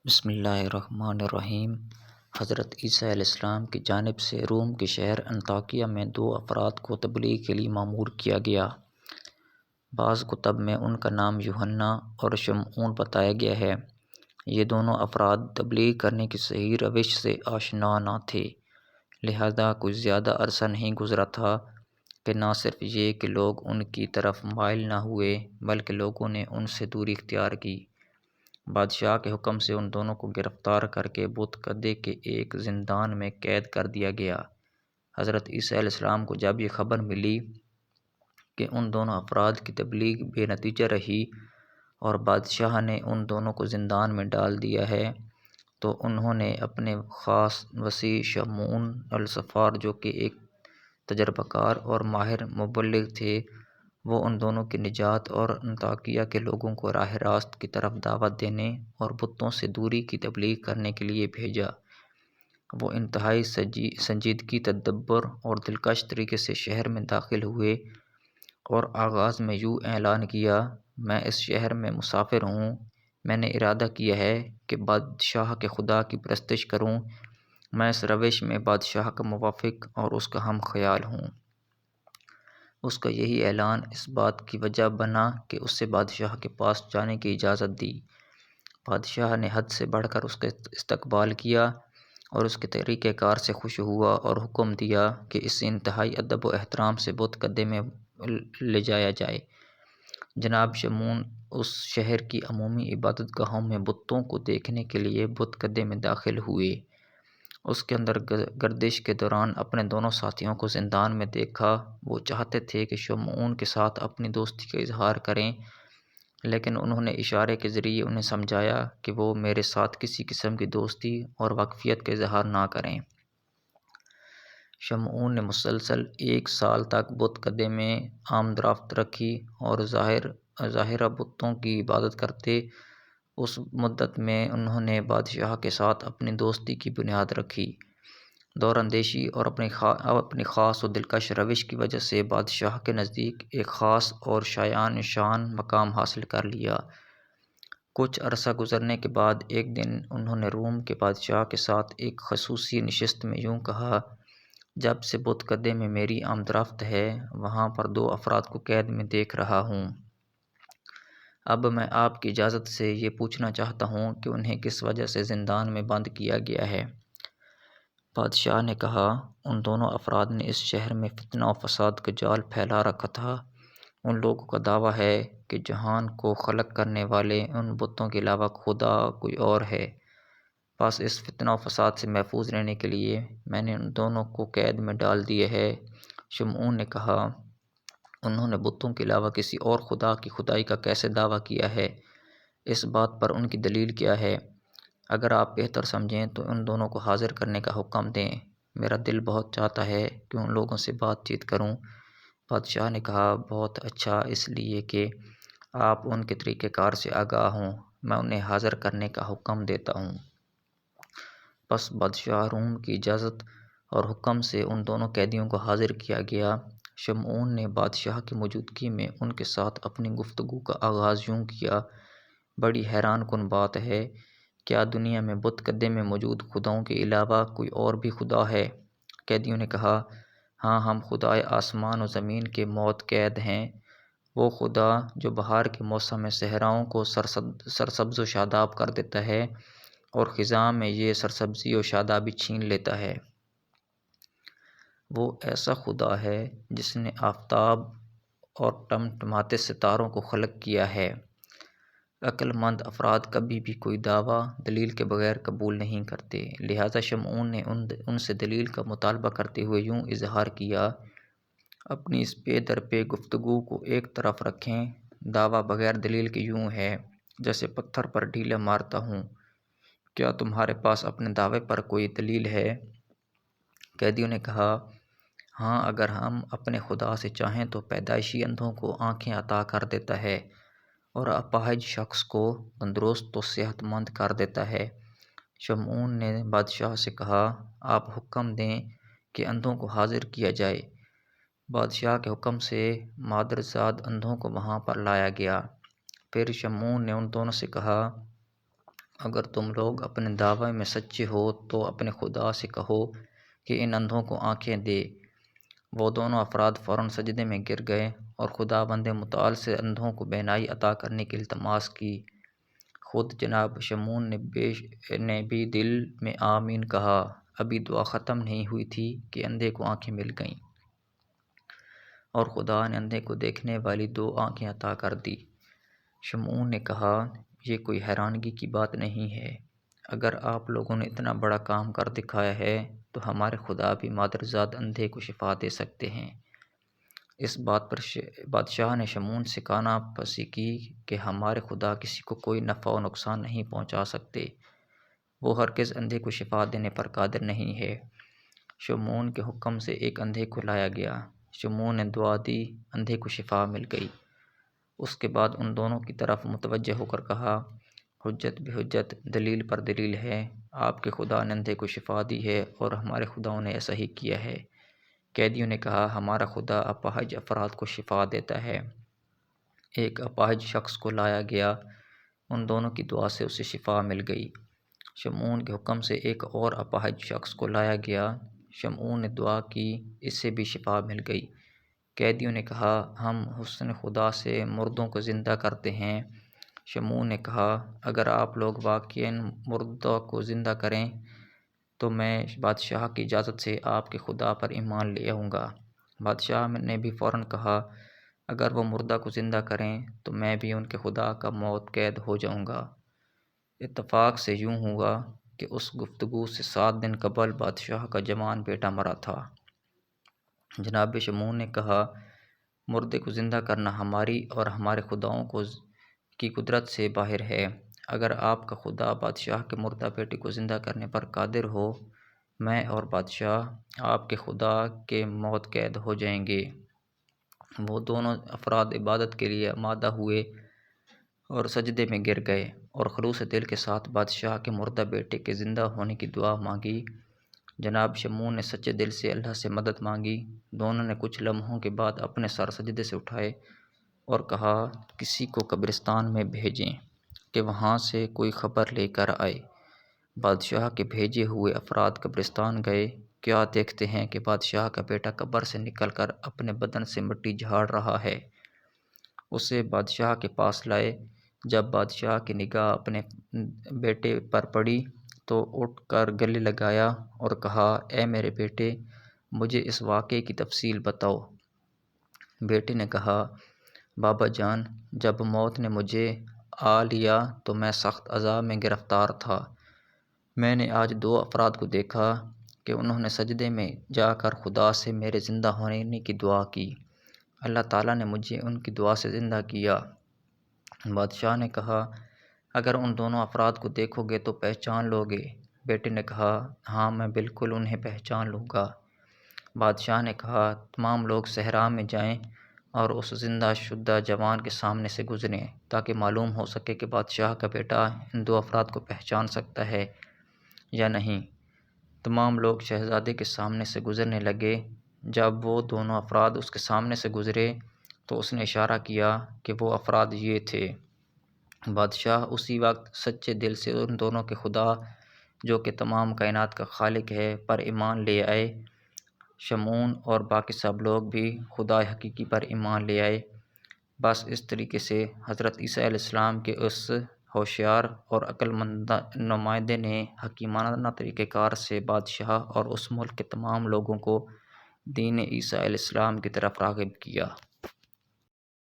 بسم اللہ الرحمن الرحیم۔ حضرت عیسیٰ علیہ السلام کی جانب سے روم کے شہر انطاکیہ میں دو افراد کو تبلیغ کے لیے مامور کیا گیا۔ بعض کتب میں ان کا نام یوحنا اور شمعون بتایا گیا ہے۔ یہ دونوں افراد تبلیغ کرنے کی صحیح روش سے آشنا نہ تھے، لہذا کچھ زیادہ عرصہ نہیں گزرا تھا کہ نہ صرف یہ کہ لوگ ان کی طرف مائل نہ ہوئے بلکہ لوگوں نے ان سے دوری اختیار کی۔ بادشاہ کے حکم سے ان دونوں کو گرفتار کر کے بت کدے کے ایک زندان میں قید کر دیا گیا۔ حضرت عیسیٰ علیہ السلام کو جب یہ خبر ملی کہ ان دونوں افراد کی تبلیغ بے نتیجہ رہی اور بادشاہ نے ان دونوں کو زندان میں ڈال دیا ہے، تو انہوں نے اپنے خاص وسیع شمعون الصفار، جو کہ ایک تجربہ کار اور ماہر مبلغ تھے، وہ ان دونوں کی نجات اور انطاکیہ کے لوگوں کو راہ راست کی طرف دعوت دینے اور بتوں سے دوری کی تبلیغ کرنے کے لیے بھیجا۔ وہ انتہائی سنجیدگی، تدبر اور دلکش طریقے سے شہر میں داخل ہوئے اور آغاز میں یوں اعلان کیا: میں اس شہر میں مسافر ہوں، میں نے ارادہ کیا ہے کہ بادشاہ کے خدا کی پرستش کروں، میں اس روش میں بادشاہ کا موافق اور اس کا ہم خیال ہوں۔ اس کا یہی اعلان اس بات کی وجہ بنا کہ اسے بادشاہ کے پاس جانے کی اجازت دی۔ بادشاہ نے حد سے بڑھ کر اس کا استقبال کیا اور اس کے طریقہ کار سے خوش ہوا اور حکم دیا کہ اسے انتہائی ادب و احترام سے بت کدے میں لے جایا جائے۔ جناب شمعون اس شہر کی عمومی عبادت گاہوں میں بتوں کو دیکھنے کے لیے بت کدے میں داخل ہوئے۔ اس کے اندر گردش کے دوران اپنے دونوں ساتھیوں کو زندان میں دیکھا۔ وہ چاہتے تھے کہ شمعون کے ساتھ اپنی دوستی کا اظہار کریں، لیکن انہوں نے اشارے کے ذریعے انہیں سمجھایا کہ وہ میرے ساتھ کسی قسم کی دوستی اور واقفیت کا اظہار نہ کریں۔ شمعون نے مسلسل 1 سال تک بت کدے میں آمد و رفت رکھی اور ظاہرہ بتوں کی عبادت کرتے۔ اس مدت میں انہوں نے بادشاہ کے ساتھ اپنی دوستی کی بنیاد رکھی۔ دور اندیشی اور اپنی خاص و دلکش روش کی وجہ سے بادشاہ کے نزدیک ایک خاص اور شایان شان مقام حاصل کر لیا۔ کچھ عرصہ گزرنے کے بعد ایک دن انہوں نے روم کے بادشاہ کے ساتھ ایک خصوصی نشست میں یوں کہا: جب سے بت کدے میں میری آمد و رفت ہے، وہاں پر 2 افراد کو قید میں دیکھ رہا ہوں۔ اب میں آپ کی اجازت سے یہ پوچھنا چاہتا ہوں کہ انہیں کس وجہ سے زندان میں بند کیا گیا ہے؟ بادشاہ نے کہا: ان دونوں افراد نے اس شہر میں فتنہ و فساد کا جال پھیلا رکھا تھا۔ ان لوگوں کا دعویٰ ہے کہ جہان کو خلق کرنے والے ان بتوں کے علاوہ خدا کوئی اور ہے۔ بس اس فتنہ و فساد سے محفوظ رہنے کے لیے میں نے ان دونوں کو قید میں ڈال دیا ہے۔ شمعون نے کہا: انہوں نے بتوں کے علاوہ کسی اور خدا کی خدائی کا کیسے دعویٰ کیا ہے؟ اس بات پر ان کی دلیل کیا ہے؟ اگر آپ بہتر سمجھیں تو ان دونوں کو حاضر کرنے کا حکم دیں، میرا دل بہت چاہتا ہے کہ ان لوگوں سے بات چیت کروں۔ بادشاہ نے کہا: بہت اچھا، اس لیے کہ آپ ان کے طریقہ کار سے آگاہ ہوں، میں انہیں حاضر کرنے کا حکم دیتا ہوں۔ پس بادشاہ روم کی اجازت اور حکم سے ان دونوں قیدیوں کو حاضر کیا گیا۔ شمعون نے بادشاہ کی موجودگی میں ان کے ساتھ اپنی گفتگو کا آغاز یوں کیا: بڑی حیران کن بات ہے، کیا دنیا میں بت کدے میں موجود خداؤں کے علاوہ کوئی اور بھی خدا ہے؟ قیدیوں نے کہا: ہاں، ہم خدائے آسمان و زمین کے موت قید ہیں، وہ خدا جو بہار کے موسم میں صحراؤں کو سرسبز و شاداب کر دیتا ہے اور خزاں میں یہ سرسبزی و شادابی چھین لیتا ہے۔ وہ ایسا خدا ہے جس نے آفتاب اور ٹمٹماتے ستاروں کو خلق کیا ہے۔ عقل مند افراد کبھی بھی کوئی دعویٰ دلیل کے بغیر قبول نہیں کرتے، لہذا شمعون نے ان سے دلیل کا مطالبہ کرتے ہوئے یوں اظہار کیا: اپنی اس پے در پہ گفتگو کو ایک طرف رکھیں، دعویٰ بغیر دلیل کے یوں ہے جیسے پتھر پر ڈیلا مارتا ہوں۔ کیا تمہارے پاس اپنے دعوے پر کوئی دلیل ہے؟ قیدیوں نے کہا: ہاں، اگر ہم اپنے خدا سے چاہیں تو پیدائشی اندھوں کو آنکھیں عطا کر دیتا ہے اور اپاہج شخص کو تندرست و صحت مند کر دیتا ہے۔ شمعون نے بادشاہ سے کہا: آپ حکم دیں کہ اندھوں کو حاضر کیا جائے۔ بادشاہ کے حکم سے مادرزاد اندھوں کو وہاں پر لایا گیا۔ پھر شمعون نے ان دونوں سے کہا: اگر تم لوگ اپنے دعوے میں سچے ہو تو اپنے خدا سے کہو کہ ان اندھوں کو آنکھیں دے۔ وہ دونوں افراد فوراً سجدے میں گر گئے اور خداوند متعال سے اندھوں کو بینائی عطا کرنے کی التماس کی۔ خود جناب شمعون نے بھی دل میں آمین کہا۔ ابھی دعا ختم نہیں ہوئی تھی کہ اندھے کو آنکھیں مل گئیں، اور خدا نے اندھے کو دیکھنے والی 2 آنکھیں عطا کر دی۔ شمعون نے کہا، یہ کوئی حیرانگی کی بات نہیں ہے۔ اگر آپ لوگوں نے اتنا بڑا کام کر دکھایا ہے تو ہمارے خدا بھی مادرزاد اندھے کو شفا دے سکتے ہیں۔ اس بات پر بادشاہ نے شمعون سے کانا پھسی کی کہ ہمارے خدا کسی کو کوئی نفع و نقصان نہیں پہنچا سکتے، وہ ہرگز اندھے کو شفا دینے پر قادر نہیں ہے۔ شمعون کے حکم سے ایک اندھے کو لایا گیا۔ شمعون نے دعا دی، اندھے کو شفا مل گئی۔ اس کے بعد ان دونوں کی طرف متوجہ ہو کر کہا، حجت بہ حجت، دلیل پر دلیل ہے۔ آپ کے خدا نے اندھے کو شفا دی ہے اور ہمارے خداؤں نے ایسا ہی کیا ہے۔ قیدیوں نے کہا، ہمارا خدا اپاہج افراد کو شفا دیتا ہے۔ ایک اپاہج شخص کو لایا گیا، ان دونوں کی دعا سے اسے شفا مل گئی۔ شمعون کے حکم سے ایک اور اپاہج شخص کو لایا گیا، شمعون نے دعا کی، اس سے بھی شفا مل گئی۔ قیدیوں نے کہا، ہم حسن خدا سے مردوں کو زندہ کرتے ہیں۔ شمعون نے کہا، اگر آپ لوگ واقعاً مردوں کو زندہ کریں تو میں بادشاہ کی اجازت سے آپ کے خدا پر ایمان لے آؤں گا۔ بادشاہ نے بھی فوراً کہا، اگر وہ مردہ کو زندہ کریں تو میں بھی ان کے خدا کا موت قید ہو جاؤں گا۔ اتفاق سے یوں ہوا کہ اس گفتگو سے 7 دن قبل بادشاہ کا جوان بیٹا مرا تھا۔ جناب شمعون نے کہا، مردے کو زندہ کرنا ہماری اور ہمارے خداؤں کی قدرت سے باہر ہے۔ اگر آپ کا خدا بادشاہ کے مردہ بیٹے کو زندہ کرنے پر قادر ہو، میں اور بادشاہ آپ کے خدا کے موت قید ہو جائیں گے۔ وہ دونوں افراد عبادت کے لیے آمادہ ہوئے اور سجدے میں گر گئے اور خلوص دل کے ساتھ بادشاہ کے مردہ بیٹے کے زندہ ہونے کی دعا مانگی۔ جناب شمعون نے سچے دل سے اللہ سے مدد مانگی۔ دونوں نے کچھ لمحوں کے بعد اپنے سر سجدے سے اٹھائے اور کہا، کسی کو قبرستان میں بھیجیں کہ وہاں سے کوئی خبر لے کر آئے۔ بادشاہ کے بھیجے ہوئے افراد قبرستان گئے۔ کیا دیکھتے ہیں کہ بادشاہ کا بیٹا قبر سے نکل کر اپنے بدن سے مٹی جھاڑ رہا ہے۔ اسے بادشاہ کے پاس لائے۔ جب بادشاہ کی نگاہ اپنے بیٹے پر پڑی تو اٹھ کر گلے لگایا اور کہا، اے میرے بیٹے، مجھے اس واقعے کی تفصیل بتاؤ۔ بیٹے نے کہا، بابا جان، جب موت نے مجھے آ لیا تو میں سخت عذاب میں گرفتار تھا۔ میں نے آج 2 افراد کو دیکھا کہ انہوں نے سجدے میں جا کر خدا سے میرے زندہ ہونے کی دعا کی۔ اللہ تعالیٰ نے مجھے ان کی دعا سے زندہ کیا۔ بادشاہ نے کہا، اگر ان دونوں افراد کو دیکھو گے تو پہچان لو گے؟ بیٹے نے کہا، ہاں، میں بالکل انہیں پہچان لوں گا۔ بادشاہ نے کہا، تمام لوگ صحرا میں جائیں اور اس زندہ شدہ جوان کے سامنے سے گزریں تاکہ معلوم ہو سکے کہ بادشاہ کا بیٹا ان 2 افراد کو پہچان سکتا ہے یا نہیں۔ تمام لوگ شہزادے کے سامنے سے گزرنے لگے۔ جب وہ دونوں افراد اس کے سامنے سے گزرے تو اس نے اشارہ کیا کہ وہ افراد یہ تھے۔ بادشاہ اسی وقت سچے دل سے ان دونوں کے خدا، جو کہ تمام کائنات کا خالق ہے، پر ایمان لے آئے۔ شمعون اور باقی سب لوگ بھی خدا حقیقی پر ایمان لے آئے۔ بس اس طریقے سے حضرت عیسیٰ علیہ السلام کے اس ہوشیار اور عقل مند نمائندے نے حکیمانہ طریقہ کار سے بادشاہ اور اس ملک کے تمام لوگوں کو دین عیسیٰ علیہ السلام کی طرف راغب کیا۔